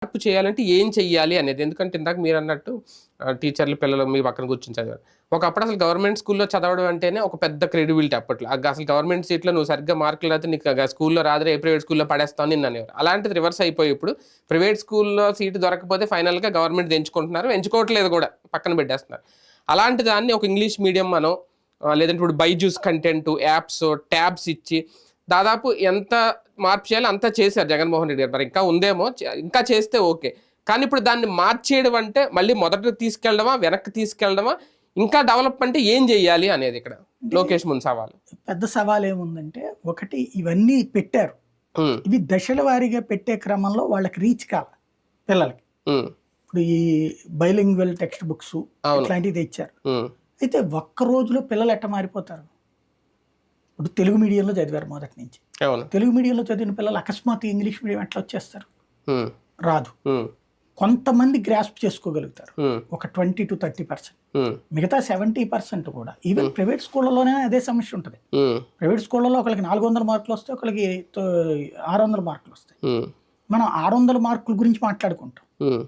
మార్పు చేయాలంటే ఏం చెయ్యాలి అనేది. ఎందుకంటే ఇందాక మీరు అన్నట్టు టీచర్లు పిల్లలు మీ పక్కన కూర్చొని చదివారు. ఒకప్పుడు అసలు గవర్నమెంట్ స్కూల్లో చదవడం అంటేనే ఒక పెద్ద క్రెడిబిలిటీ అప్పట్లో. అసలు గవర్నమెంట్ సీట్లో నువ్వు సరిగ్గా మార్కులు రాతే నీకు స్కూల్లో రాదురా, ఏ ప్రైవేట్ స్కూల్లో పడేస్తావు నిన్ను అనేవారు. అలాంటిది రివర్స్ అయిపోయి ఇప్పుడు ప్రైవేట్ స్కూల్లో సీటు దొరకకపోతే ఫైనల్గా గవర్నమెంట్ ఎంచుకుంటున్నారు, ఎంచుకోవట్లేదు కూడా, పక్కన పెట్టేస్తున్నారు. అలాంటి దాన్ని ఒక ఇంగ్లీష్ మీడియం మనం లేదంటే ఇప్పుడు బైజూస్ కంటెంట్ యాప్స్ ట్యాబ్స్ ఇచ్చి దాదాపు ఎంత మార్పు చేయాలో అంతా చేశారు జగన్మోహన్ రెడ్డి గారు. మరి ఇంకా ఉందేమో, ఇంకా చేస్తే ఓకే. కానీ ఇప్పుడు దాన్ని మార్చేయడం అంటే మళ్ళీ మొదట తీసుకెళ్ళడమా, వెనక్కి తీసుకెళ్ళడమా, ఇంకా డెవలప్ అంటే ఏం చెయ్యాలి అనేది ఇక్కడ లోకేష్ ముందు సవాలు. పెద్ద సవాల్ ఏముందంటే, ఒకటి ఇవన్నీ పెట్టారు, ఇవి దశల వారీగా పెట్టే క్రమంలో వాళ్ళకి రీచ్ కాల పిల్లలకి. ఇప్పుడు ఈ బైలింగ్వల్ టెక్స్ట్ బుక్స్ ఇట్లాంటివి తెచ్చారు. అయితే ఒక్క రోజులో పిల్లలు ఎట్ట మారిపోతారు? ఇప్పుడు తెలుగు మీడియంలో చదివారు మొదటి నుంచి, తెలుగు మీడియంలో చదివిన పిల్లలు అకస్మాత్ ఇంగ్లీష్ మీడియం ఎట్లా వచ్చేస్తారు? రాదు. కొంతమంది గ్రాస్ప్ చేసుకోగలుగుతారు, ఒక 20 to 30%. మిగతా 70% కూడా ఈవెన్ ప్రైవేట్ స్కూళ్ళలోనే అదే సమస్య ఉంటుంది. ప్రైవేట్ స్కూళ్ళలో ఒకరికి 400 మార్కులు వస్తాయి, ఒకరికి 600 మార్కులు వస్తాయి. మనం 600 మార్కుల గురించి మాట్లాడుకుంటాం.